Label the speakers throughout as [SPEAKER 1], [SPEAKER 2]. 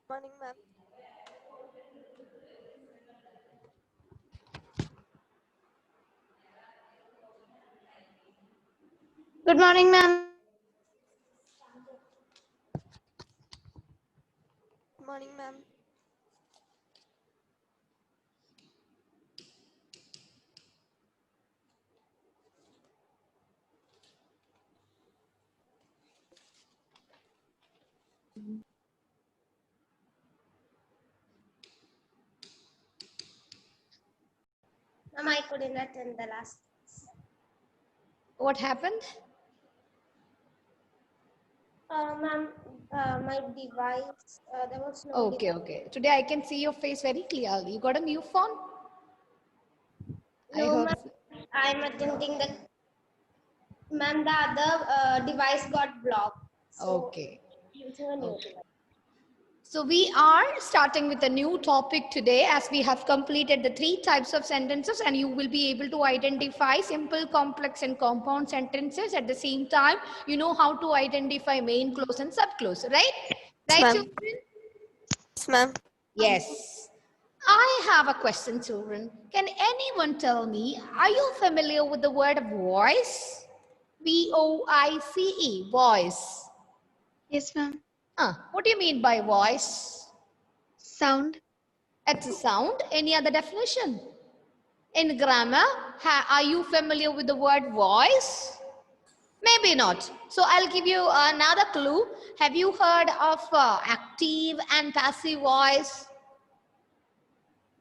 [SPEAKER 1] Morning, ma'am.
[SPEAKER 2] Good morning, ma'am.
[SPEAKER 1] Morning, ma'am.
[SPEAKER 2] Ma'am, I couldn't attend the last.
[SPEAKER 3] What happened?
[SPEAKER 2] Ma'am, my device, there was no
[SPEAKER 3] Okay,
[SPEAKER 2] device.
[SPEAKER 3] okay. Today I can see your face very clearly. You got a new phone? I
[SPEAKER 2] No,
[SPEAKER 3] hope.
[SPEAKER 2] ma'am, I'm attending the, ma'am, the other device got blocked. So,
[SPEAKER 3] Okay.
[SPEAKER 2] using a new
[SPEAKER 3] Okay.
[SPEAKER 2] device.
[SPEAKER 3] So we are starting with a new topic today as we have completed the 3 types of sentences and you will be able to identify simple, complex and compound sentences at the same time. You know how to identify main clause and subclause, right?
[SPEAKER 1] Yes,
[SPEAKER 3] Right,
[SPEAKER 1] ma'am.
[SPEAKER 3] children?
[SPEAKER 1] Yes, ma'am.
[SPEAKER 3] Yes. I have a question, children. Can anyone tell me, are you familiar with the word voice? V-O-I-C-E, voice.
[SPEAKER 4] Yes, ma'am.
[SPEAKER 3] What do you mean by voice?
[SPEAKER 4] Sound.
[SPEAKER 3] It's a sound. Any other definition? In grammar, are you familiar with the word voice? Maybe not. So I'll give you another clue. Have you heard of active and passive voice?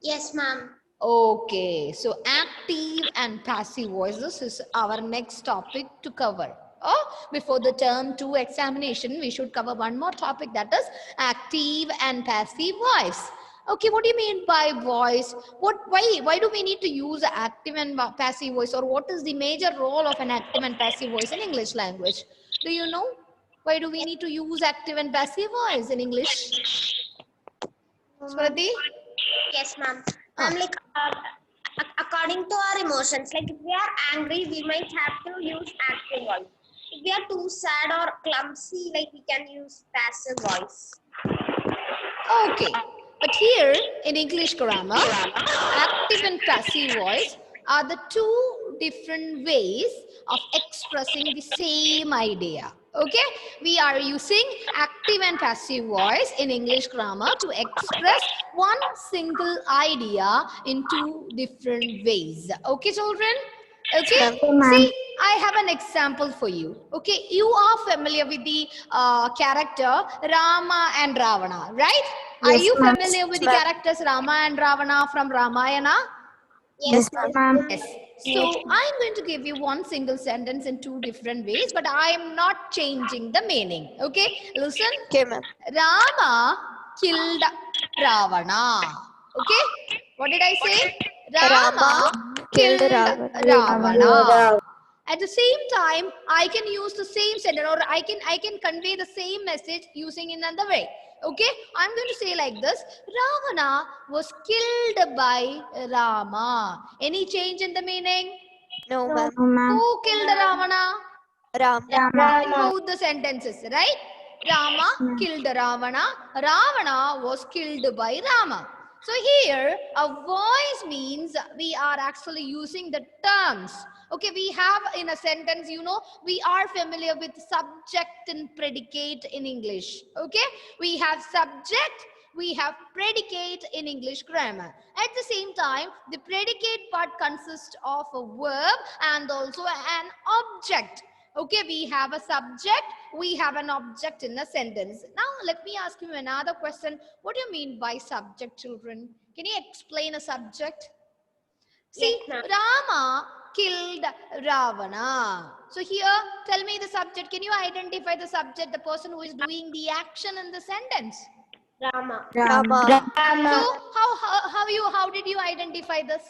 [SPEAKER 2] Yes, ma'am.
[SPEAKER 3] Okay, so active and passive voices is our next topic to cover. Oh, before the term 2 examination, we should cover one more topic, that is active and passive voice. Okay, what do you mean by voice? Why do we need to use active and passive voice, or what is the major role of an active and passive voice in English language? Do you know? Why do we need to use active and passive voice in English?
[SPEAKER 2] No, ma'am.
[SPEAKER 3] Swati?
[SPEAKER 2] Yes, ma'am.
[SPEAKER 3] Ah.
[SPEAKER 2] Ma'am, like, according to our emotions, like if we are angry, we might have to use active voice. If we are too sad or clumsy, like we can use passive voice.
[SPEAKER 3] Okay, but here in English grammar, active and passive voice are the 2 different ways of expressing the same idea. Okay, we are using active and passive voice in English grammar to express one single idea in 2 different ways. Okay, children? Okay,
[SPEAKER 1] Ma'am.
[SPEAKER 3] see, I have an example for you. Okay, you are familiar with the character Rama and Ravana, right? Are you familiar with the
[SPEAKER 1] Ma'am.
[SPEAKER 3] characters Rama and Ravana from Ramayana?
[SPEAKER 2] Yes,
[SPEAKER 1] Ma'am.
[SPEAKER 3] Yes. So I'm going to give you one single sentence in 2 different ways, but I'm not changing the meaning. Okay, listen.
[SPEAKER 1] Okay, ma'am.
[SPEAKER 3] Rama killed Ravana. Okay, what did I say?
[SPEAKER 1] Rama
[SPEAKER 3] Rama
[SPEAKER 1] killed
[SPEAKER 3] killed
[SPEAKER 1] Ravana.
[SPEAKER 3] Ravana. At the same time, I can use the same sentence, or I can convey the same message using another way. Okay, I'm going to say like this: Ravana was killed by Rama. Any change in the meaning?
[SPEAKER 1] No,
[SPEAKER 2] No,
[SPEAKER 1] ma'am.
[SPEAKER 3] Who killed Ravana?
[SPEAKER 1] Ram.
[SPEAKER 3] In both the sentences, right? Rama killed Ravana. Ravana was killed by Rama. So here, a voice means we are actually using the terms. Okay, we have in a sentence, you know, we are familiar with subject and predicate in English. Okay, we have subject, we have predicate in English grammar. At the same time, the predicate part consists of a verb and also an object. Okay, we have a subject, we have an object in a sentence. Now, let me ask you another question. What do you mean by subject, children? Can you explain a subject?
[SPEAKER 2] yes,
[SPEAKER 3] See,
[SPEAKER 2] ma'am.
[SPEAKER 3] Rama killed Ravana. So here, tell me the subject. Can you identify the subject, the person who is doing the action in the sentence?
[SPEAKER 2] Rama.
[SPEAKER 1] Rama.
[SPEAKER 3] So, how did you identify this?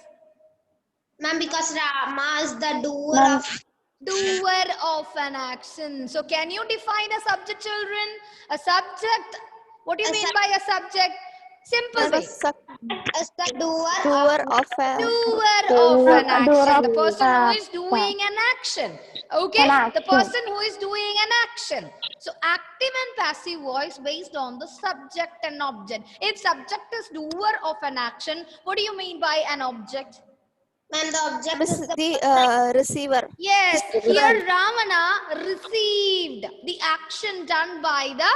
[SPEAKER 2] Ma'am, because Rama is the doer of.
[SPEAKER 3] Doer of an action. So can you define a subject, children? A subject. What do you
[SPEAKER 2] A
[SPEAKER 3] mean
[SPEAKER 2] sub-
[SPEAKER 3] by a subject? Simple
[SPEAKER 1] Ma'am, a
[SPEAKER 3] way.
[SPEAKER 2] is the doer
[SPEAKER 1] Doer
[SPEAKER 2] of
[SPEAKER 1] of a
[SPEAKER 3] Doer of an action. The person who is
[SPEAKER 5] action.
[SPEAKER 3] doing an action. Okay?
[SPEAKER 5] An
[SPEAKER 3] The
[SPEAKER 5] action.
[SPEAKER 3] person who is doing an action. So active and passive voice based on the subject and object. If subject is doer of an action, what do you mean by an object?
[SPEAKER 2] and the object is the
[SPEAKER 1] the receiver.
[SPEAKER 3] Yes, here Ravana received the action done by the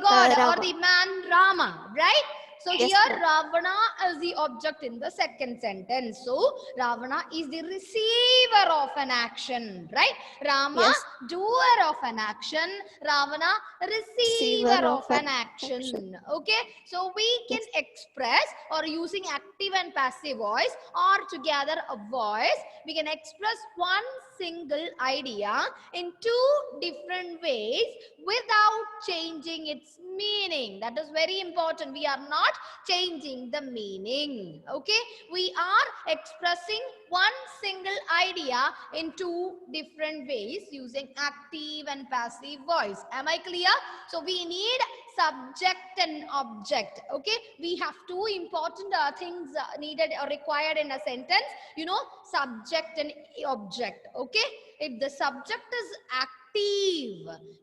[SPEAKER 3] god or
[SPEAKER 1] Rama.
[SPEAKER 3] the man Rama, right? So
[SPEAKER 1] Yes,
[SPEAKER 3] here
[SPEAKER 1] ma'am.
[SPEAKER 3] Ravana is the object in the second sentence. So Ravana is the receiver of an action, right? Rama,
[SPEAKER 1] Yes.
[SPEAKER 3] doer of an action. Ravana, receiver of an action. Okay, so we can express, or using active and passive voice or together a voice, we can express one single idea in two different ways without changing its meaning. That is very important. We are not changing the meaning. Okay, we are expressing one single idea in two different ways using active and passive voice. Am I clear? So we need subject and object. Okay, we have two important things needed or required in a sentence, you know, subject and object. Okay, if the subject is active,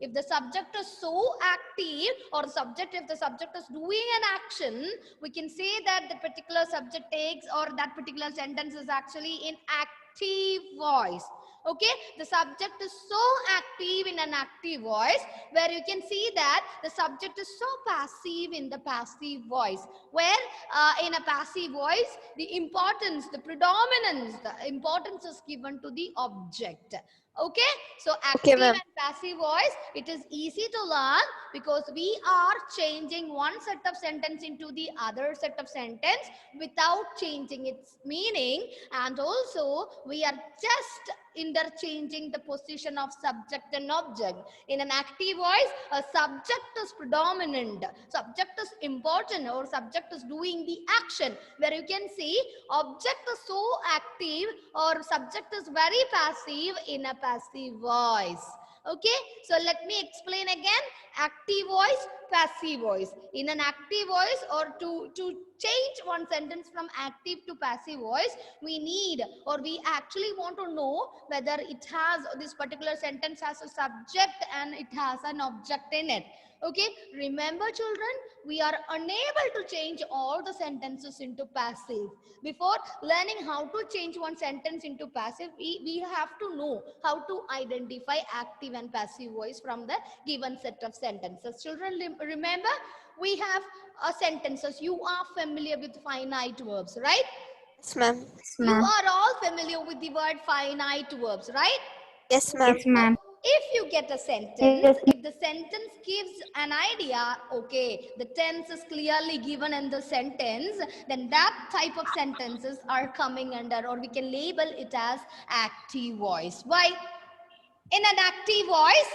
[SPEAKER 3] if the subject is so active, or if the subject is doing an action, we can say that the particular subject takes, or that particular sentence is actually in active voice. Okay, the subject is so active in an active voice, where you can see that the subject is so passive in the passive voice, where in a passive voice the importance, the predominance, the importance is given to the object. Okay, so active
[SPEAKER 1] ma'am.
[SPEAKER 3] and passive voice, it is easy to learn because we are changing one set of sentence into the other set of sentence without changing its meaning, and also we are just interchanging the position of subject and object. In an active voice, a subject is predominant, subject is important, or subject is doing the action, where you can see object is so active or subject is very passive in a passive voice. Okay, so let me explain again. Active voice, passive voice. In an active voice, or to change one sentence from active to passive voice, we need, or we actually want to know whether it has, this particular sentence has a subject and it has an object in it. Okay, remember children, we are unable to change all the sentences into passive. Before learning how to change one sentence into passive, we have to know how to identify active and passive voice from the given set of sentences. Children, remember, we have sentences. You are familiar with finite verbs, right?
[SPEAKER 1] Yes, ma'am.
[SPEAKER 3] You are all familiar with the word finite verbs, right?
[SPEAKER 1] Yes, ma'am.
[SPEAKER 5] Yes, ma'am.
[SPEAKER 3] If you get a sentence,
[SPEAKER 5] Yes.
[SPEAKER 3] if the sentence gives an idea, okay, the tense is clearly given in the sentence, then that type of sentences are coming under, or we can label it as active voice. Why? In an active voice,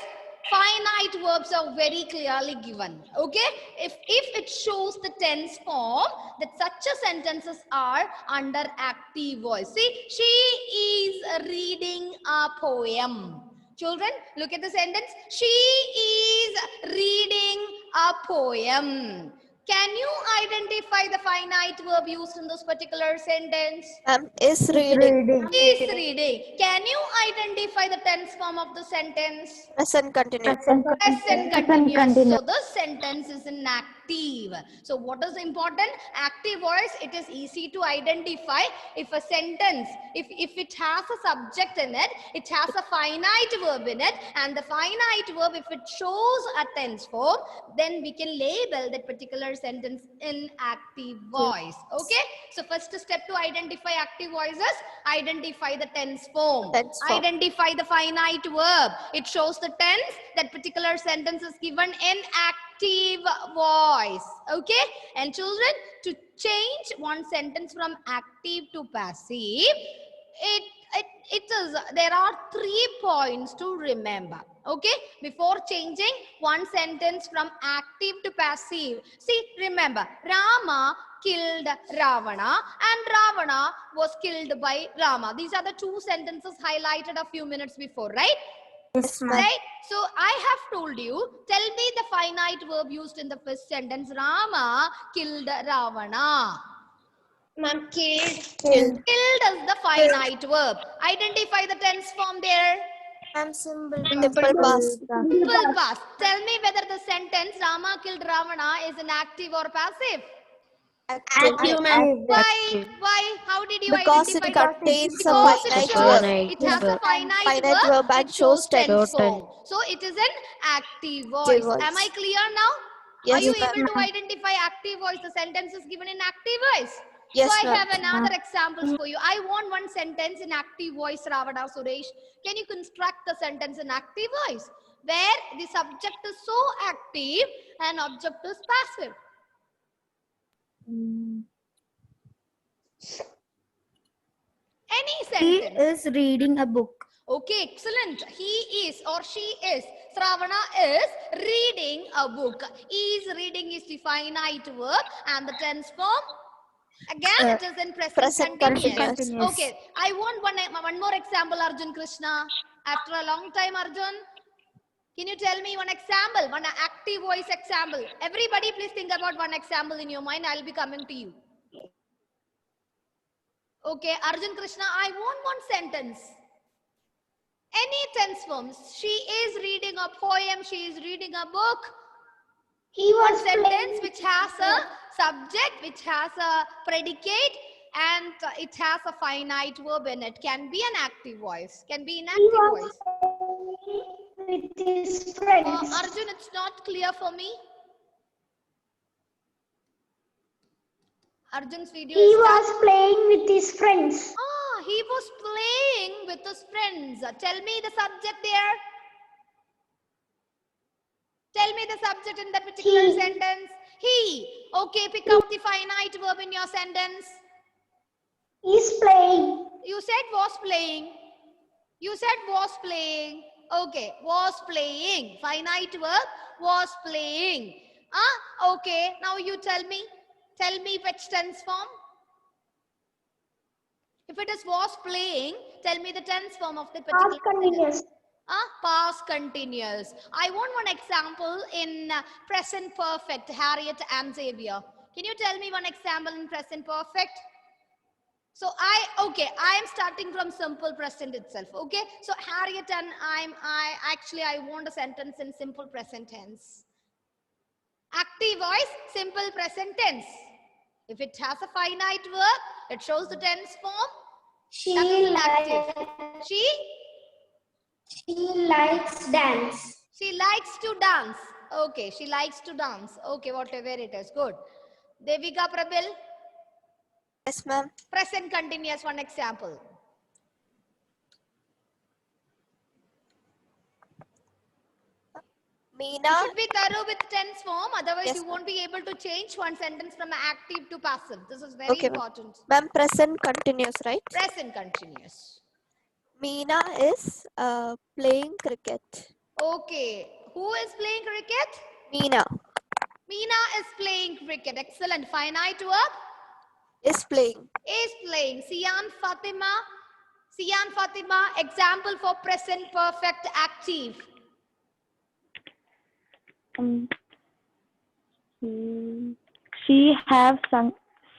[SPEAKER 3] finite verbs are very clearly given. Okay, if it shows the tense form, that such a sentences are under active voice. See, she is reading a poem. Children, look at the sentence. She is reading a poem. Can you identify the finite verb used in this particular sentence?
[SPEAKER 1] Is reading.
[SPEAKER 3] Is reading. Can you identify the tense form of the sentence?
[SPEAKER 1] Present continuous.
[SPEAKER 3] Present continuous. So the sentence is in active. So what is important? Active voice, it is easy to identify if a sentence, if it has a subject in it, it has a finite verb in it, and the finite verb, if it shows a tense form, then we can label that particular sentence in active voice. Okay, so first step to identify active voices, identify the tense form. Identify the finite verb. It shows the tense. That particular sentence is given in active voice. Okay, and children, to change one sentence from active to passive, there are 3 points to remember. Okay, before changing one sentence from active to passive, see, remember, Rama killed Ravana and Ravana was killed by Rama. These are the 2 sentences highlighted a few minutes before, right?
[SPEAKER 1] Yes, ma'am.
[SPEAKER 3] Right? So I have told you, tell me the finite verb used in the first sentence. Rama killed Ravana.
[SPEAKER 2] Ma'am, killed.
[SPEAKER 1] Killed.
[SPEAKER 3] Killed is the finite verb. Identify the tense form there.
[SPEAKER 1] Ma'am, simple past.
[SPEAKER 3] Simple past. Tell me whether the sentence Rama killed Ravana is an active or passive.
[SPEAKER 1] Active.
[SPEAKER 3] Why? Why? How did you
[SPEAKER 1] Because it
[SPEAKER 3] identify that?
[SPEAKER 1] contains a
[SPEAKER 3] Because it
[SPEAKER 1] finite
[SPEAKER 3] shows
[SPEAKER 1] verb.
[SPEAKER 3] it has a finite
[SPEAKER 1] Finite
[SPEAKER 3] verb.
[SPEAKER 1] verb and
[SPEAKER 3] It
[SPEAKER 1] shows
[SPEAKER 3] shows tense
[SPEAKER 1] tense.
[SPEAKER 3] form. So it is an active
[SPEAKER 1] Active
[SPEAKER 3] voice. Am I
[SPEAKER 1] voice.
[SPEAKER 3] clear now? Are
[SPEAKER 1] Yes,
[SPEAKER 3] you
[SPEAKER 1] ma'am.
[SPEAKER 3] able to identify active voice? The sentence is given in active voice.
[SPEAKER 1] Yes,
[SPEAKER 3] So I
[SPEAKER 1] ma'am.
[SPEAKER 3] have another examples for you. I want one sentence in active voice, Ravana Suresh. Can you construct the sentence in active voice where the subject is so active and object is passive? Any sentence.
[SPEAKER 5] He is reading a book.
[SPEAKER 3] Okay, excellent. He is or she is. Sravana is reading a book. Is reading is the finite verb and the tense form. Again, it is in present continuous.
[SPEAKER 5] continuous.
[SPEAKER 3] Okay, I want one more example, Arjun Krishna. After a long time, Arjun, can you tell me one example, one active voice example? Everybody, please think about one example in your mind. I'll be coming to you. Okay, Arjun Krishna, I want one sentence. Any tense forms. She is reading a poem. She is reading a book. One sentence which has a subject, which has a predicate, and it has a finite verb in it. Can be an active voice. Can be inactive voice.
[SPEAKER 6] With his friends.
[SPEAKER 3] Arjun, it's not clear for me. Arjun's video
[SPEAKER 6] He
[SPEAKER 3] is
[SPEAKER 6] was playing with his friends.
[SPEAKER 3] he was playing with his friends. Tell me the subject there. Tell me the subject in that particular
[SPEAKER 6] He.
[SPEAKER 3] sentence. He. Okay, pick out the finite verb in your sentence.
[SPEAKER 6] Is playing.
[SPEAKER 3] You said was playing. You said was playing. Okay, was playing. Finite verb, was playing. Okay, now you tell me. Tell me which tense form. If it is was playing, tell me the tense form of the particular
[SPEAKER 6] Past continuous.
[SPEAKER 3] Past continuous. I want one example in present perfect, Harriet and Xavier. Can you tell me one example in present perfect? So I am starting from simple present itself. Okay, so Harriet and I want a sentence in simple present tense. Active voice, simple present tense. If it has a finite verb, it shows the tense form. That is active.
[SPEAKER 6] She likes dance.
[SPEAKER 3] She likes to dance. Okay, she likes to dance. Okay, whatever it is. Good. Devika Prabil,
[SPEAKER 1] Yes, ma'am.
[SPEAKER 3] present continuous, one example.
[SPEAKER 1] Meena.
[SPEAKER 3] It should be thorough with tense form. Otherwise,
[SPEAKER 1] Yes,
[SPEAKER 3] you won't be able to change one sentence from active to passive. This is very
[SPEAKER 1] Okay,
[SPEAKER 3] important.
[SPEAKER 1] Ma'am, present continuous, right?
[SPEAKER 3] Present continuous.
[SPEAKER 1] Meena is playing cricket.
[SPEAKER 3] Okay. Who is playing cricket?
[SPEAKER 1] Meena
[SPEAKER 3] Meena is playing cricket. Excellent. Finite verb?
[SPEAKER 1] is playing.
[SPEAKER 3] Is playing. Sian Fatima. Sian Fatima. Example for present perfect active.
[SPEAKER 5] She have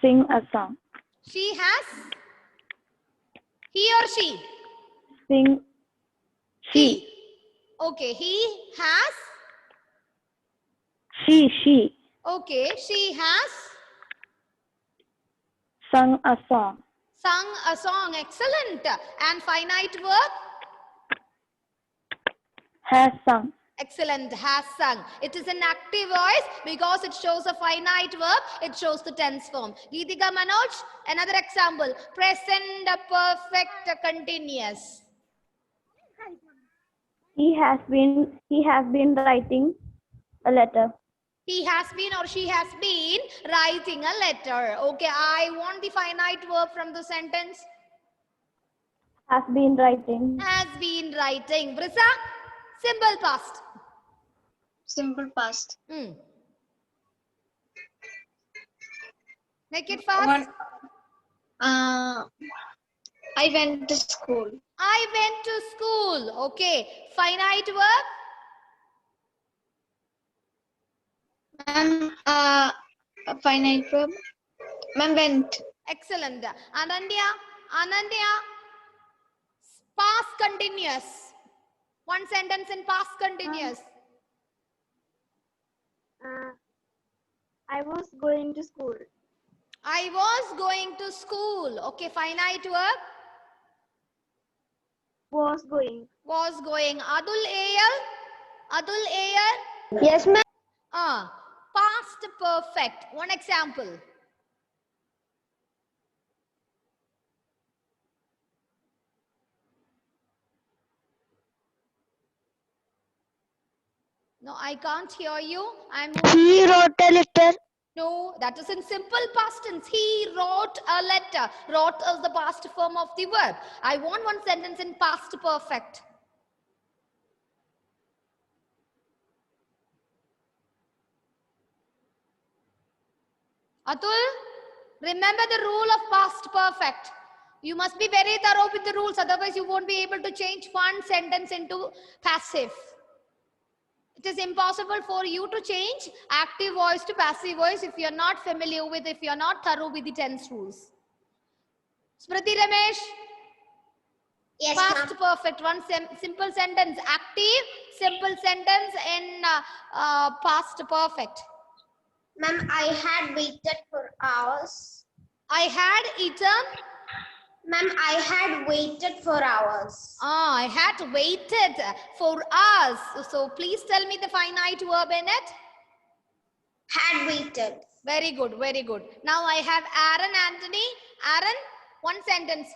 [SPEAKER 5] sing a song.
[SPEAKER 3] She has. He or she?
[SPEAKER 5] Sing.
[SPEAKER 3] He. Okay. He has.
[SPEAKER 5] She
[SPEAKER 3] Okay. She has
[SPEAKER 5] sung a song.
[SPEAKER 3] sung a song. Excellent. And finite verb?
[SPEAKER 5] Has sung.
[SPEAKER 3] Excellent. Has sung. It is an active voice because it shows a finite verb. It shows the tense form. Geetika Manoj, another example. Present perfect continuous.
[SPEAKER 5] He has been writing a letter.
[SPEAKER 3] He has been or she has been writing a letter. Okay, I want the finite verb from the sentence.
[SPEAKER 5] Has been writing.
[SPEAKER 3] Has been writing. Brisa, simple past.
[SPEAKER 4] Simple past.
[SPEAKER 3] Make it fast.
[SPEAKER 4] I went to school.
[SPEAKER 3] I went to school. Okay. Finite verb.
[SPEAKER 4] Ma'am, finite verb. Ma'am, went.
[SPEAKER 3] Excellent. Anandya. Anandya. Past continuous. One sentence in past continuous.
[SPEAKER 5] I was going to school.
[SPEAKER 3] I was going to school. Okay. Finite verb.
[SPEAKER 5] Was going.
[SPEAKER 3] Was going. Adul Ayal. Adul Ayal.
[SPEAKER 6] Yes, ma'am.
[SPEAKER 3] Past perfect. One example. No, I can't hear you.
[SPEAKER 6] He wrote a letter.
[SPEAKER 3] No, that is in simple past tense. He wrote a letter. Wrote is the past form of the verb. I want one sentence in past perfect. Atul, remember the rule of past perfect. You must be very thorough with the rules, otherwise you won't be able to change one sentence into passive. It is impossible for you to change active voice to passive voice if you're not familiar with, if you're not thorough with the tense rules. Smriti Ramesh,
[SPEAKER 2] Yes,
[SPEAKER 3] past
[SPEAKER 2] ma'am.
[SPEAKER 3] perfect, one simple sentence, active, simple sentence in past perfect.
[SPEAKER 2] Ma'am, I had waited for hours.
[SPEAKER 3] I had eaten.
[SPEAKER 2] Ma'am, I had waited for hours.
[SPEAKER 3] I had waited for hours. So please tell me the finite verb in it.
[SPEAKER 2] Had waited.
[SPEAKER 3] Very good, very good. Now I have Aaron Anthony. Aaron, one sentence.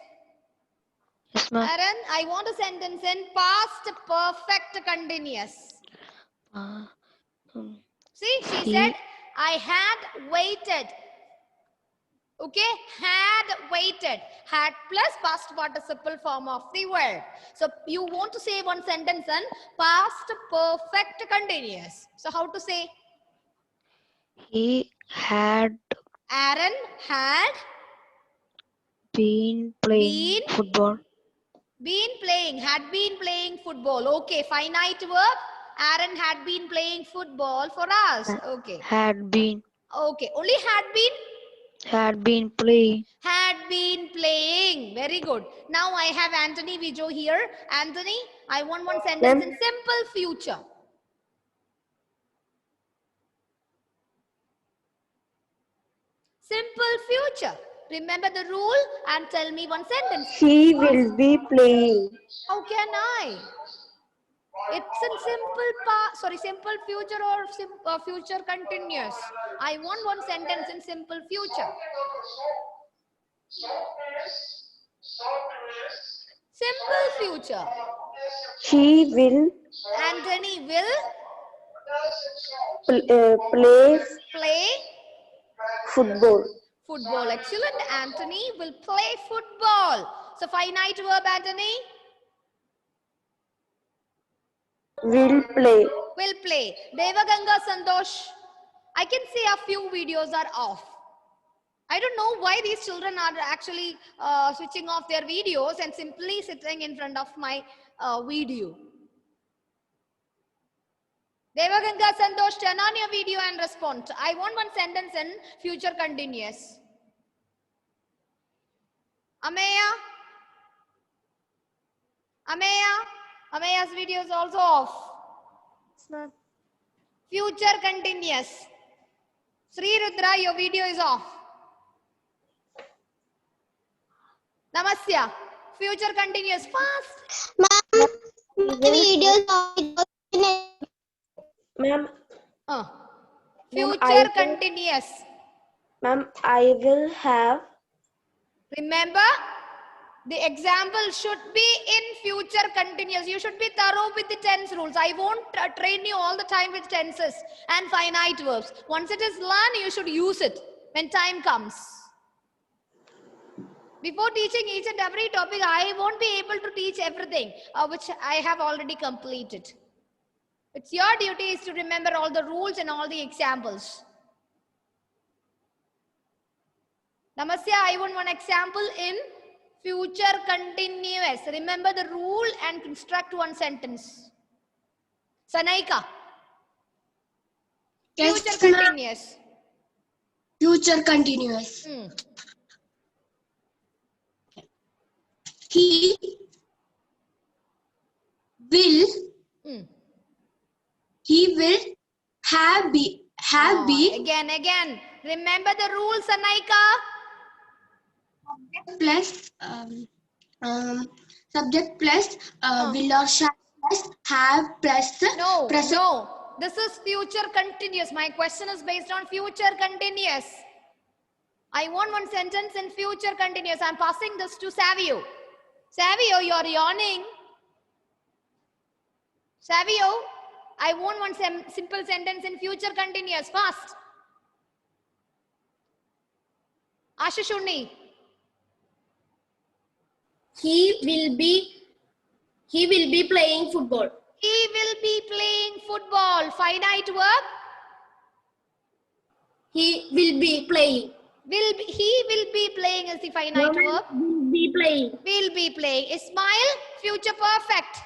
[SPEAKER 7] Yes, ma'am.
[SPEAKER 3] Aaron, I want a sentence in past perfect continuous.
[SPEAKER 7] Uh,
[SPEAKER 3] See, she
[SPEAKER 7] He-
[SPEAKER 3] said, I had waited. Okay, had waited. Had plus past participle form of the verb. So you want to say one sentence in past perfect continuous. So how to say?
[SPEAKER 7] he had
[SPEAKER 3] Aaron had
[SPEAKER 7] been playing
[SPEAKER 3] Been-
[SPEAKER 7] football.
[SPEAKER 3] had been playing football. Okay, finite verb. Aaron had been playing football for us. Okay.
[SPEAKER 7] Had been
[SPEAKER 3] Only
[SPEAKER 7] had been playing.
[SPEAKER 3] had been playing. Very good. Now I have Anthony Vijo here. Anthony, I want one sentence in simple future. Simple future. Remember the rule and tell me one sentence.
[SPEAKER 6] He will be playing.
[SPEAKER 3] How can I? It's in simple future or future continuous. I want one sentence in simple future. Simple future.
[SPEAKER 6] He will
[SPEAKER 3] Anthony will
[SPEAKER 6] play
[SPEAKER 3] play
[SPEAKER 6] football.
[SPEAKER 3] football. Excellent. Anthony will play football. So finite verb, Anthony.
[SPEAKER 6] Will play.
[SPEAKER 3] Will play. Devaganga Santosh. I can see a few videos are off. I don't know why these children are actually switching off their videos and simply sitting in front of my video. Devaganga Santosh, turn on your video and respond. I want one sentence in future continuous. Ameya? Ameya's video is also off. Future continuous. Sri Rudra, your video is off. Namasya, future continuous. Fast.
[SPEAKER 6] Ma'am,
[SPEAKER 3] Future continuous.
[SPEAKER 6] ma'am, I will have.
[SPEAKER 3] Remember, the example should be in future continuous. You should be thorough with the tense rules. I won't train you all the time with tenses and finite verbs. Once it is learned, you should use it when time comes. Before teaching each and every topic, I won't be able to teach everything, which I have already completed. It's your duty is to remember all the rules and all the examples. Namasya, I want one example in Future continuous. Remember the rule and construct one sentence. Sanaika.
[SPEAKER 2] Yes,
[SPEAKER 3] Future
[SPEAKER 2] ma'am.
[SPEAKER 3] continuous.
[SPEAKER 2] Future continuous. He will
[SPEAKER 3] Hmm.
[SPEAKER 2] have been
[SPEAKER 3] Again. Remember the rules, Sanaika.
[SPEAKER 2] plus subject plus will or shall plus have plus
[SPEAKER 3] No,
[SPEAKER 2] present.
[SPEAKER 3] no. This is future continuous. My question is based on future continuous. I want one sentence in future continuous. I'm passing this to Savio. Savio, you're yawning. Savio, I want one simple sentence in future continuous. Fast. Ashishuni.
[SPEAKER 2] He will be playing football.
[SPEAKER 3] He will be playing football. Finite verb.
[SPEAKER 2] He will be playing.
[SPEAKER 3] He will be playing is the finite verb.
[SPEAKER 2] Will be playing.
[SPEAKER 3] Will be playing. Ismail, future perfect.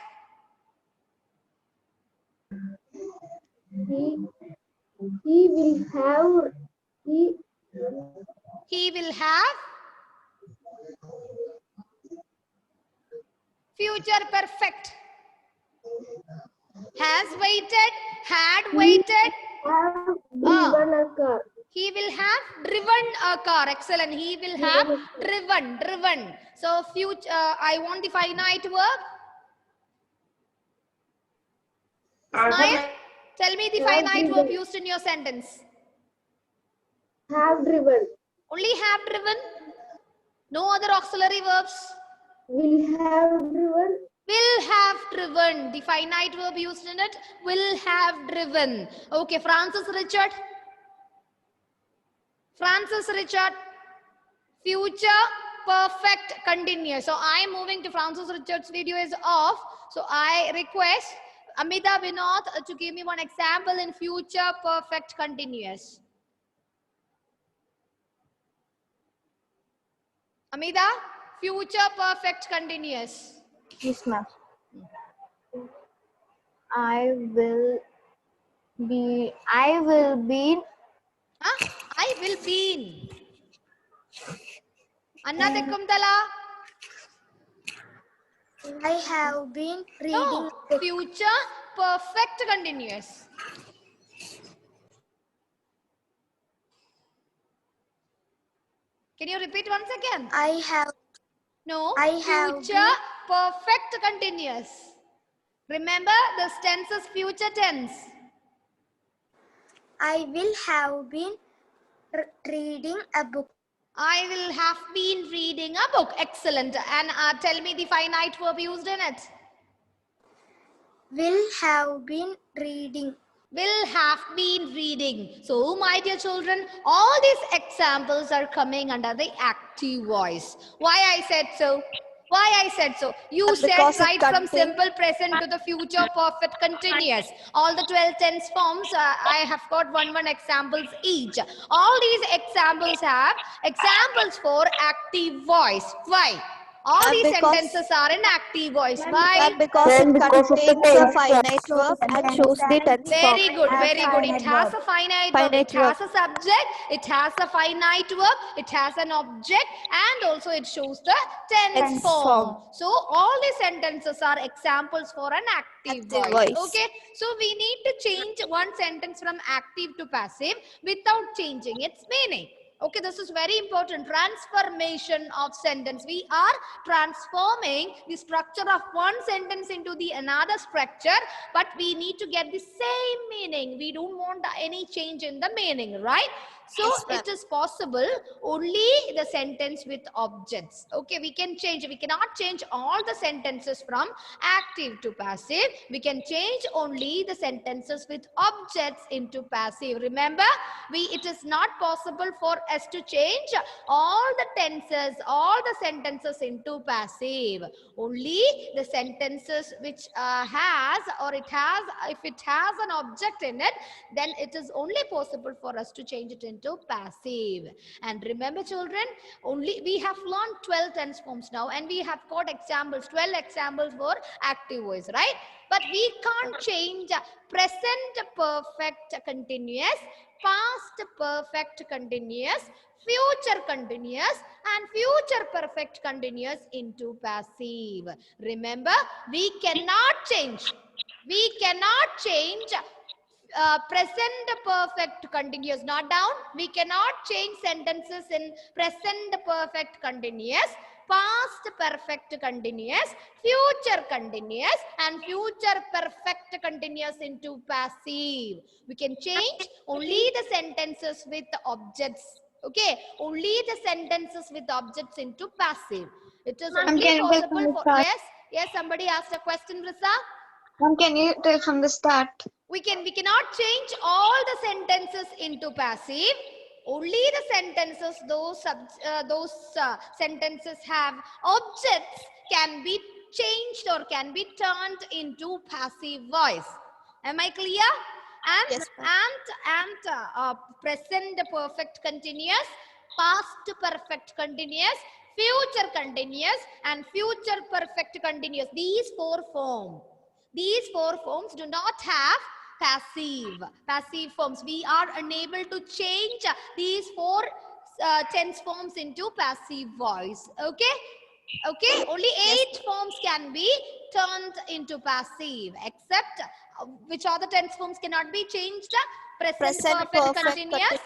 [SPEAKER 6] He will have
[SPEAKER 3] He will have future perfect. Has waited, had waited.
[SPEAKER 6] driven a car.
[SPEAKER 3] He will have driven a car. Excellent. He will have driven. So future. I want the finite verb. Smile. Tell me the finite verb used in your sentence.
[SPEAKER 6] Have driven.
[SPEAKER 3] Only have driven. No other auxiliary verbs.
[SPEAKER 6] Will have driven.
[SPEAKER 3] Will have driven. The finite verb used in it. Will have driven. Okay, Francis Richard. Francis Richard. Future perfect continuous. So I am moving to Francis Richard's video is off. So I request Amida Vinod to give me one example in future perfect continuous. Amida, future perfect continuous.
[SPEAKER 5] Yes, ma'am. I will be.
[SPEAKER 3] Huh? I will be. Anna Tekumtala.
[SPEAKER 2] I have been reading.
[SPEAKER 3] No, future perfect continuous. Can you repeat once again?
[SPEAKER 2] I have
[SPEAKER 3] No,
[SPEAKER 2] I have
[SPEAKER 3] future perfect continuous. Remember, this tense is future tense.
[SPEAKER 2] I will have been reading a book.
[SPEAKER 3] I will have been reading a book. Excellent. And tell me the finite verb used in it.
[SPEAKER 2] Will have been reading.
[SPEAKER 3] Will have been reading. So, my dear children, all these examples are coming under the active voice. Why I said so? Why I said so? You said
[SPEAKER 1] Because it
[SPEAKER 3] right from
[SPEAKER 1] contains-
[SPEAKER 3] simple present to the future perfect continuous. All the 12 tense forms, I have got one examples each. All these examples have examples for active voice. Why? All
[SPEAKER 1] And
[SPEAKER 3] these
[SPEAKER 1] because-
[SPEAKER 3] sentences are in active voice. Why?
[SPEAKER 1] And because
[SPEAKER 6] Then
[SPEAKER 1] it
[SPEAKER 6] because of the
[SPEAKER 1] contains a
[SPEAKER 6] tense.
[SPEAKER 1] finite verb and shows the tense form.
[SPEAKER 3] Very good, very good. It has a finite verb,
[SPEAKER 1] Finite
[SPEAKER 3] it has a subject, it has a finite verb, it has an object, and also it shows the tense
[SPEAKER 1] Tense
[SPEAKER 3] form.
[SPEAKER 1] form.
[SPEAKER 3] So all these sentences are examples for an active
[SPEAKER 1] Active
[SPEAKER 3] voice.
[SPEAKER 1] voice.
[SPEAKER 3] Okay, so we need to change one sentence from active to passive without changing its meaning. Okay, this is very important. Transformation of sentence. We are transforming the structure of one sentence into the another structure, but we need to get the same meaning. We don't want any change in the meaning, right? So
[SPEAKER 1] Yes, ma'am.
[SPEAKER 3] it is possible only the sentence with objects. Okay, we can change. We cannot change all the sentences from active to passive. We can change only the sentences with objects into passive. Remember, it is not possible for us to change all the tenses, all the sentences into passive. Only the sentences which if it has an object in it, then it is only possible for us to change it into into passive. And remember children, only we have learned 12 tense forms now, and we have got examples, 12 examples for active voice, right? But we can't change present perfect continuous, past perfect continuous, future continuous and future perfect continuous into passive. Remember, we cannot change present perfect continuous. Not down. We cannot change sentences in present perfect continuous, past perfect continuous, future continuous and future perfect continuous into passive. We can change only the sentences with objects. Okay, only the sentences with objects into passive. It is
[SPEAKER 4] Ma'am,
[SPEAKER 3] only
[SPEAKER 4] can you take from
[SPEAKER 3] possible
[SPEAKER 4] the
[SPEAKER 3] for,
[SPEAKER 4] start?
[SPEAKER 3] yes, somebody asked a question, Risa.
[SPEAKER 4] Ma'am, can you take from the start?
[SPEAKER 3] We cannot change all the sentences into passive. Only the sentences, those sentences have objects can be changed or can be turned into passive voice. Am I clear? And
[SPEAKER 1] Yes, ma'am.
[SPEAKER 3] present perfect continuous, past perfect continuous, future continuous and future perfect continuous. These four forms do not have passive forms. We are unable to change these four tense forms into passive voice. Okay, only 8 forms can be turned into passive, except which other tense forms cannot be changed? Present perfect continuous,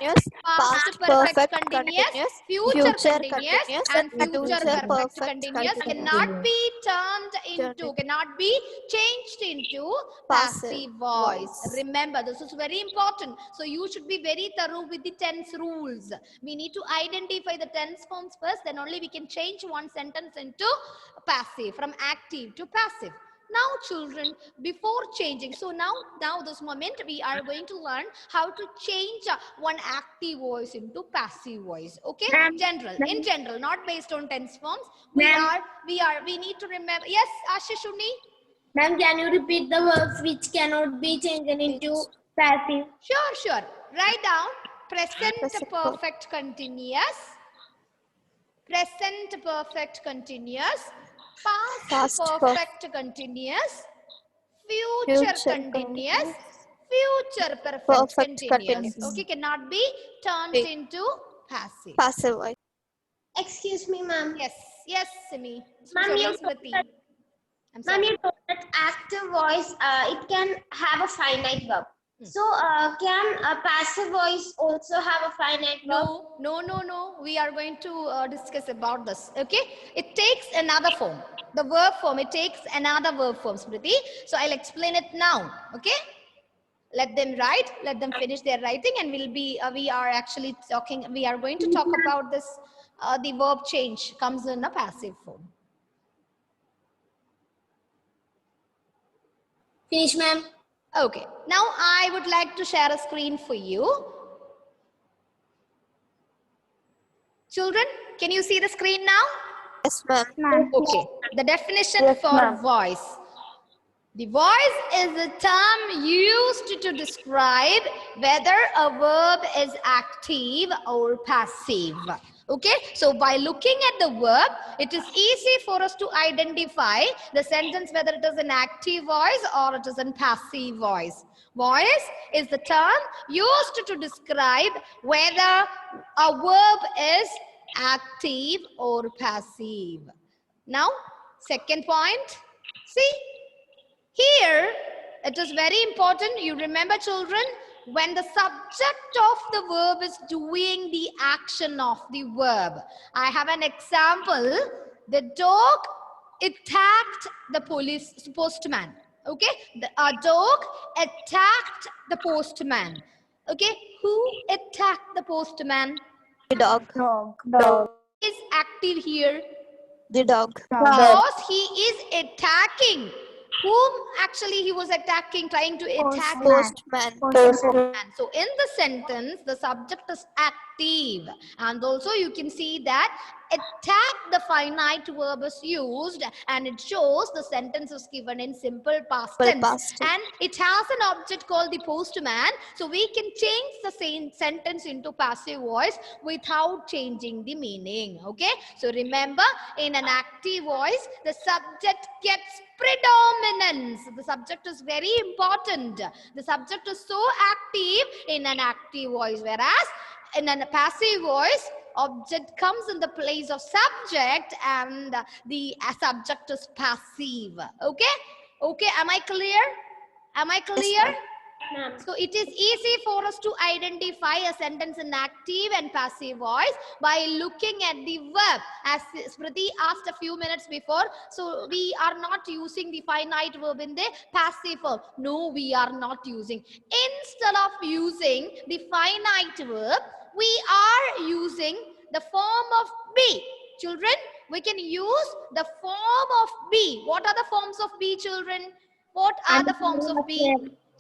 [SPEAKER 3] past perfect continuous, future continuous and future perfect continuous cannot be cannot be changed into passive voice. Remember, this is very important. So you should be very thorough with the tense rules. We need to identify the tense forms first, then only we can change one sentence into passive, from active to passive. Now children, before changing, so now this moment we are going to learn how to change one active voice into passive voice. Okay, in general, not based on tense forms. We need to remember. Yes, Ashishuni.
[SPEAKER 6] Ma'am, can you repeat the verbs which cannot be changed into passive?
[SPEAKER 3] Sure. Write down present perfect continuous, present perfect continuous, past perfect continuous, future continuous, future perfect continuous. Okay, cannot be turned into passive.
[SPEAKER 1] Passive voice.
[SPEAKER 2] Excuse me, ma'am.
[SPEAKER 3] Yes, Simi.
[SPEAKER 2] Ma'am,
[SPEAKER 3] Sorry,
[SPEAKER 2] you
[SPEAKER 3] Smriti. I'm
[SPEAKER 2] Ma'am,
[SPEAKER 3] sorry.
[SPEAKER 2] you told that active voice, it can have a finite verb. So, can a passive voice also have a finite verb?
[SPEAKER 3] No. We are going to discuss about this. Okay, it takes another form. The verb form, it takes another verb form, Smriti. So I'll explain it now. Okay, let them write, let them finish their writing, and we are going to talk about this. The verb change comes in a passive form.
[SPEAKER 6] Finish, ma'am.
[SPEAKER 3] Okay, now I would like to share a screen for you. Children, can you see the screen now?
[SPEAKER 1] Yes, ma'am.
[SPEAKER 3] Okay, the definition for voice. The voice is a term used to describe whether a verb is active or passive. Okay, so by looking at the verb, it is easy for us to identify the sentence whether it is an active voice or it is a passive voice. Voice is the term used to describe whether a verb is active or passive. Now, second point. See, here it is very important. You remember, children, when the subject of the verb is doing the action of the verb. I have an example. The dog attacked the postman. Okay, a dog attacked the postman. Okay, who attacked the postman?
[SPEAKER 1] The dog.
[SPEAKER 3] Is active here
[SPEAKER 1] The dog.
[SPEAKER 3] because he is attacking. Whom actually he was attacking, trying to attack?
[SPEAKER 1] Postman.
[SPEAKER 3] And so in the sentence, the subject is active. active. And also you can see that attack, the finite verb is used, and it shows the sentence is given in simple past tense.
[SPEAKER 1] past tense.
[SPEAKER 3] And it has an object called the postman. So we can change the same sentence into passive voice without changing the meaning. Okay. So remember, in an active voice, the subject gets predominance. The subject is very important. The subject is so active in an active voice, whereas in a passive voice, object comes in the place of subject and the subject is passive. Okay. Okay. Am I clear? Am I clear?
[SPEAKER 1] ma'am.
[SPEAKER 3] So it is easy for us to identify a sentence in active and passive voice by looking at the verb, as Smriti asked a few minutes before. So we are not using the finite verb in the passive form. No, we are not using. Instead of using the finite verb, we are using the form of be. Children, we can use the form of be. What are the forms of be, children? What are the forms of be?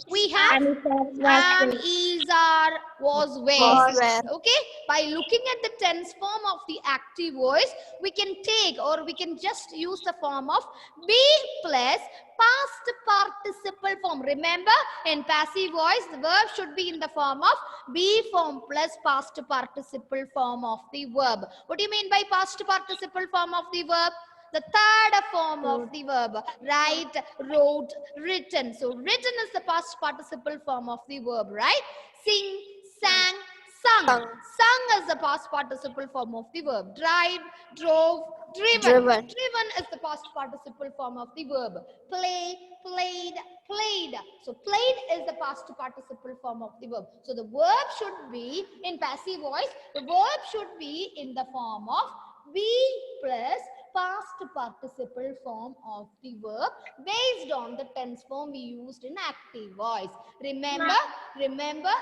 [SPEAKER 3] We have am, is, are, was, were. Okay. By looking at the tense form of the active voice, we can take, or we can just use the form of be plus past participle form. Remember, in passive voice, the verb should be in the form of be form plus past participle form of the verb. What do you mean by past participle form of the verb? The third form of the verb. Write, wrote, written. So written is the past participle form of the verb, right? Sing, sang, sung. Sung is the past participle form of the verb. Drive, drove, driven. Driven is the past participle form of the verb. Play, played, played. So played is the past participle form of the verb. So the verb should be in passive voice. The verb should be in the form of be plus past participle form of the verb based on the tense form we used in active voice. Remember,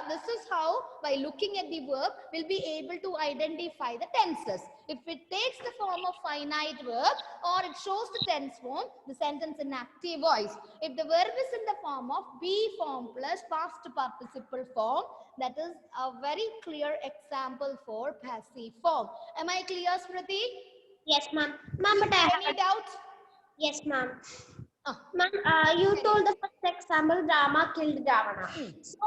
[SPEAKER 3] this is how, by looking at the verb, we'll be able to identify the tenses. If it takes the form of finite verb or it shows the tense form, the sentence in active voice. If the verb is in the form of be form plus past participle form, that is a very clear example for passive form. Am I clear, Smriti?
[SPEAKER 2] Yes, ma'am. Ma'am, but I have
[SPEAKER 3] Any doubt?
[SPEAKER 2] Yes, ma'am. Ma'am, you told the first example, Rama killed Ravana. So,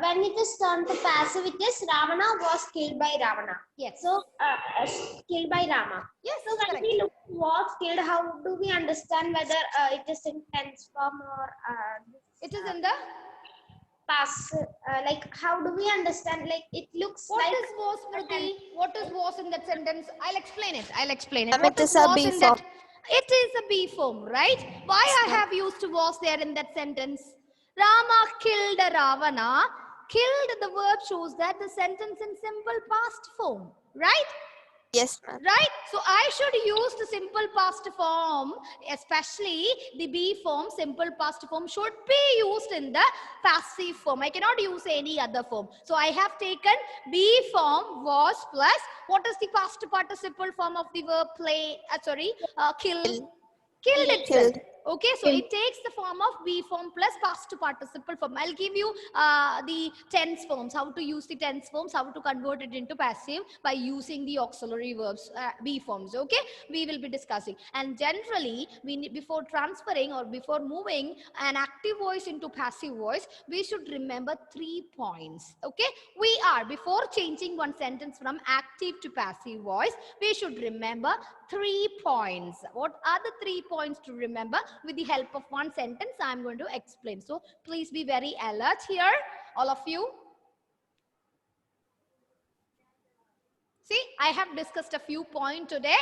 [SPEAKER 2] when it is turned to passive, it is Ravana was killed by Ravana.
[SPEAKER 3] Yes.
[SPEAKER 2] So, killed by Rama.
[SPEAKER 3] Yes,
[SPEAKER 2] So, when
[SPEAKER 3] correct.
[SPEAKER 2] we look was killed, how do we understand whether it is in tense form or
[SPEAKER 3] It is in the
[SPEAKER 2] passive? Like, how do we understand? Like, it looks
[SPEAKER 3] What
[SPEAKER 2] like.
[SPEAKER 3] is was, Smriti? What is was in that sentence? I'll explain it.
[SPEAKER 1] Ma'am,
[SPEAKER 3] What
[SPEAKER 1] it
[SPEAKER 3] is
[SPEAKER 1] is a
[SPEAKER 3] was
[SPEAKER 1] be
[SPEAKER 3] in
[SPEAKER 1] form.
[SPEAKER 3] that? It is a be form, right? Why I have used was there in that sentence? Rama killed Ravana. Killed, the verb shows that the sentence in simple past form, right?
[SPEAKER 1] Yes, ma'am.
[SPEAKER 3] Right? So I should use the simple past form, especially the be form, simple past form should be used in the passive form. I cannot use any other form. So I have taken be form was plus, what is the past participle form of the verb play, kill? Killed itself. Okay, so it takes the form of be form plus past participle form. I'll give you the tense forms, how to use the tense forms, how to convert it into passive by using the auxiliary verbs, be forms. Okay, we will be discussing. And generally, we need, before transferring or before moving an active voice into passive voice, we should remember 3 points. Okay, we are, before changing one sentence from active to passive voice, we should remember 3 points. What are the 3 points to remember? With the help of one sentence, I am going to explain. So please be very alert here, all of you. See, I have discussed a few points today.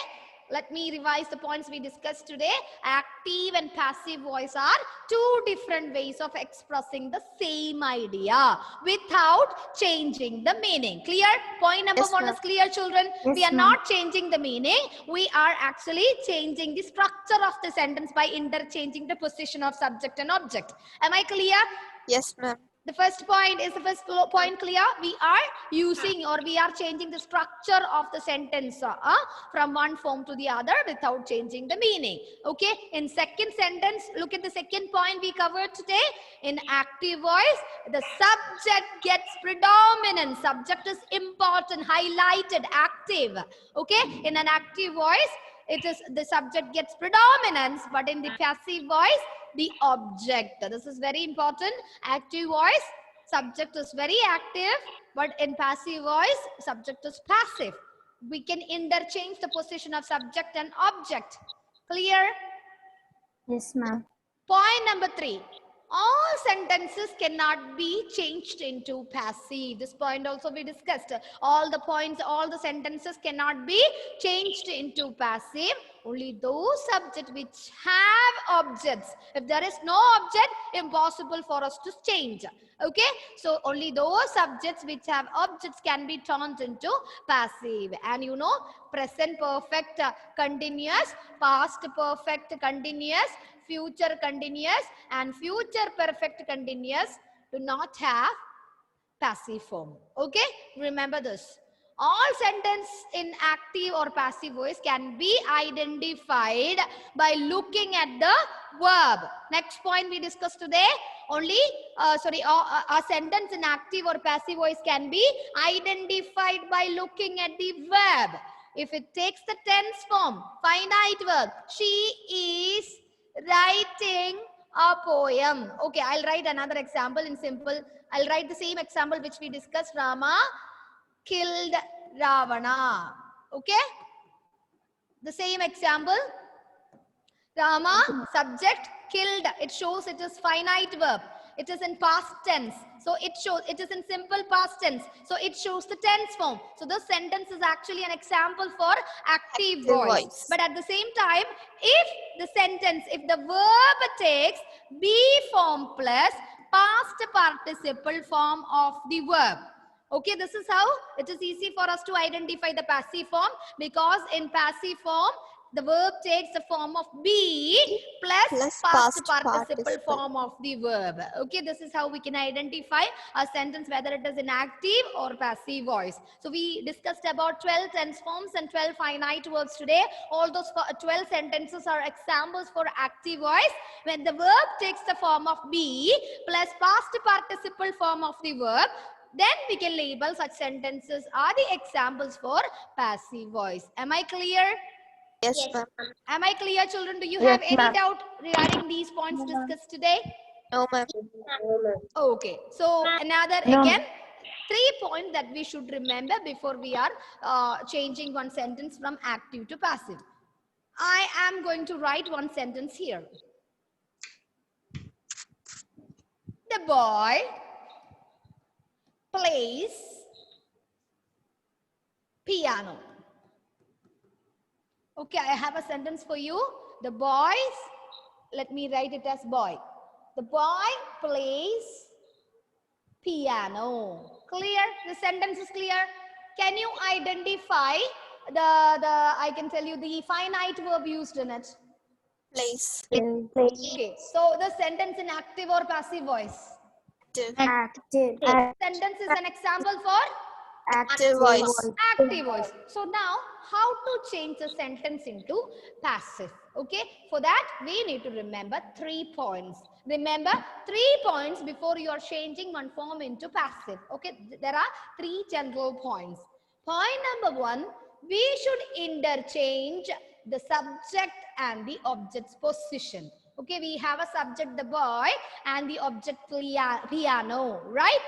[SPEAKER 3] Let me revise the points we discussed today. Active and passive voice are 2 different ways of expressing the same idea without changing the meaning. Clear? Point number 1 is clear, children. We are not changing the meaning. We are actually changing the structure of the sentence by interchanging the position of subject and object. Am I clear?
[SPEAKER 1] Yes, ma'am.
[SPEAKER 3] The first point is the first point clear. We are using or we are changing the structure of the sentence from one form to the other without changing the meaning. Okay. In second sentence, look at the second point we covered today. In active voice, the subject gets predominant. Subject is important, highlighted, active. Okay. In an active voice, it is the subject gets predominance, but in the passive voice, the object. This is very important. Active voice, subject is very active, but in passive voice, subject is passive. We can interchange the position of subject and object. Clear?
[SPEAKER 6] Yes, ma'am.
[SPEAKER 3] Point number 3. All sentences cannot be changed into passive. This point also we discussed. All the points, all the sentences cannot be changed into passive. Only those subjects which have objects. If there is no object, impossible for us to change. Okay? So only those subjects which have objects can be turned into passive. And you know, present perfect continuous, past perfect continuous, future continuous and future perfect continuous do not have passive form. Okay, remember this. All sentence in active or passive voice can be identified by looking at the verb. Next point we discussed today. Only a sentence in active or passive voice can be identified by looking at the verb. If it takes the tense form, finite verb, she is writing a poem. Okay, I'll write another example in simple. I'll write the same example which we discussed. Rama killed Ravana. Okay, the same example. Rama, subject, killed. It shows it is finite verb. It is in past tense. So it shows it is in simple past tense. So it shows the tense form. So this sentence is actually an example for active voice. But at the same time, if the sentence, if the verb takes be form plus past participle form of the verb. Okay, this is how it is easy for us to identify the passive form, because in passive form, the verb takes the form of be plus past participle form of the verb. Okay, this is how we can identify a sentence whether it is in active or passive voice. So we discussed about 12 tense forms and 12 finite verbs today. All those 12 sentences are examples for active voice. When the verb takes the form of be plus past participle form of the verb, then we can label such sentences are the examples for passive voice. Am I clear?
[SPEAKER 1] Yes, ma'am.
[SPEAKER 3] Am I clear, children? Do you have any doubt regarding these points discussed today?
[SPEAKER 1] No, ma'am.
[SPEAKER 3] Okay. So another again, 3 points that we should remember before we are changing one sentence from active to passive. I am going to write one sentence here. The boy plays piano. Okay, I have a sentence for you. The boys, let me write it as boy. The boy plays piano. Clear? The sentence is clear. Can you identify I can tell you the finite verb used in it?
[SPEAKER 1] Place.
[SPEAKER 3] Okay, so the sentence in active or passive voice?
[SPEAKER 1] Active.
[SPEAKER 3] Sentence is an example for
[SPEAKER 1] Active voice.
[SPEAKER 3] active voice. So now, how to change the sentence into passive? Okay, for that we need to remember 3 points. Remember 3 points before you are changing one form into passive. Okay, there are 3 general points. Point number 1, we should interchange the subject and the object's position. Okay, we have a subject, the boy, and the object piano, right?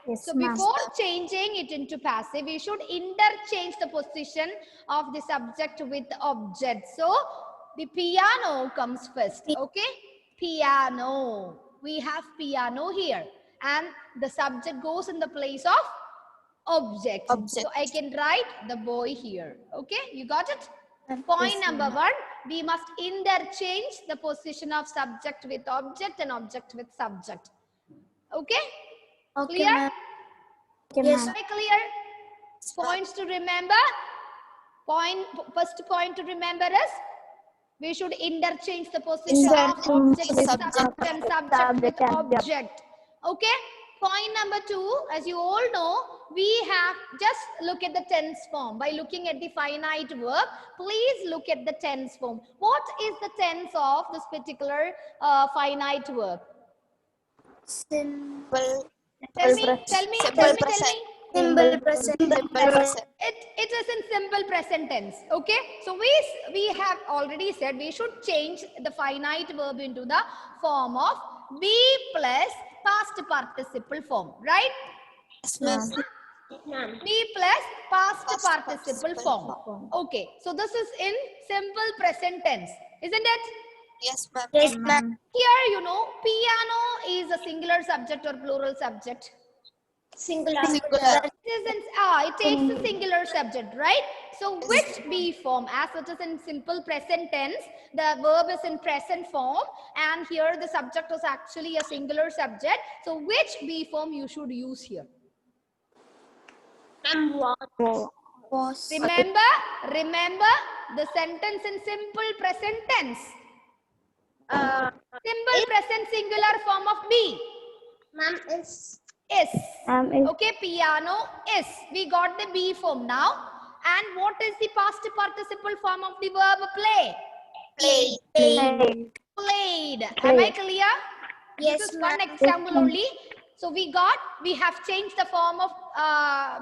[SPEAKER 6] Yes,
[SPEAKER 3] So before changing it into passive, we should interchange the position of the subject with the object. So the piano comes first. Okay, piano. We have piano here, and the subject goes in the place of object. So I can write the boy here. Okay, you got it? Point number 1, we must interchange the position of subject with object and object with subject. Okay? Clear?
[SPEAKER 6] Yes.
[SPEAKER 3] Very clear? Points to remember. First point to remember is we should interchange the position of object with subject and subject with object. Okay? point number 2, as you all know, we have just look at the tense form. By looking at the finite verb, please look at the tense form. What is the tense of this particular finite verb?
[SPEAKER 1] Simple.
[SPEAKER 3] Tell me.
[SPEAKER 1] Simple present.
[SPEAKER 6] Simple present.
[SPEAKER 1] Simple present.
[SPEAKER 3] It is in simple present tense. Okay. So we have already said we should change the finite verb into the form of be plus past participle form. Right?
[SPEAKER 1] Yes, ma'am.
[SPEAKER 3] Be plus past
[SPEAKER 1] Past
[SPEAKER 3] participle
[SPEAKER 1] participle
[SPEAKER 3] form. Okay. So this is in simple present tense. Isn't it?
[SPEAKER 1] Yes, ma'am.
[SPEAKER 6] Yes, ma'am.
[SPEAKER 3] Here, you know, piano is a singular subject or plural subject.
[SPEAKER 2] Singular.
[SPEAKER 1] Singular.
[SPEAKER 3] It takes a singular subject, right? So which be form? As it is in simple present tense, the verb is in present form, and here the subject is actually a singular subject. So which be form you should use here?
[SPEAKER 2] And what?
[SPEAKER 1] Was.
[SPEAKER 3] Remember the sentence in simple present tense. Simple present singular form of be.
[SPEAKER 2] Ma'am, is
[SPEAKER 3] Is.
[SPEAKER 5] Is.
[SPEAKER 3] Okay, piano is. We got the be form now. And what is the past participle form of the verb play?
[SPEAKER 1] Play.
[SPEAKER 3] Played. Am I clear?
[SPEAKER 6] Yes,
[SPEAKER 3] This is one example only. So we have changed the form of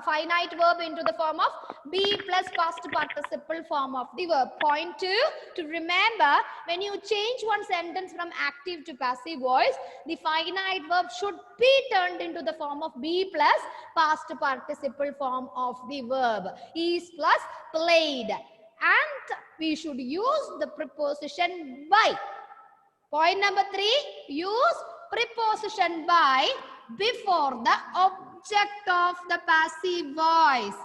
[SPEAKER 3] finite verb into the form of be plus past participle form of the verb. Point 2, to remember, when you change one sentence from active to passive voice, the finite verb should be turned into the form of be plus past participle form of the verb. Is plus played. And we should use the preposition by. Point number 3, use preposition by before the object of the passive voice.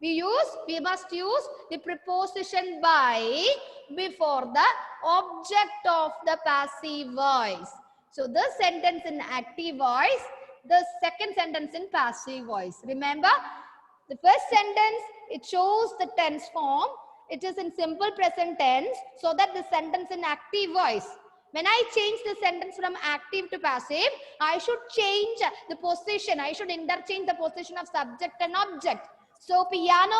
[SPEAKER 3] We must use the preposition by before the object of the passive voice. So this sentence in active voice, the second sentence in passive voice. Remember, the first sentence, it shows the tense form. It is in simple present tense, so that the sentence in active voice. When I change the sentence from active to passive, I should change the position. I should interchange the position of subject and object. So piano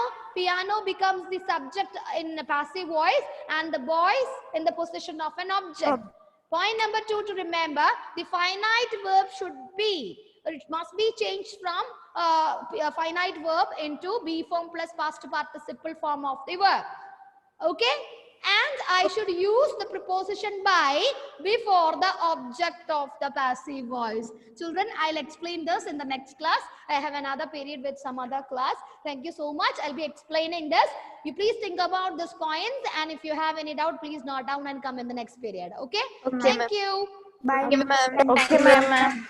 [SPEAKER 3] becomes the subject in a passive voice and the voice in the position of an object. Point number 2 to remember, the finite verb should be. It must be changed from a finite verb into be form plus past participle form of the verb. Okay? And I should use the preposition by before the object of the passive voice. Children, I'll explain this in the next class. I have another period with some other class. Thank you so much. I'll be explaining this. You please think about these points, and if you have any doubt, please note down and come in the next period. Okay?
[SPEAKER 1] Okay,
[SPEAKER 3] Thank you.
[SPEAKER 1] ma'am.
[SPEAKER 4] Okay, ma'am.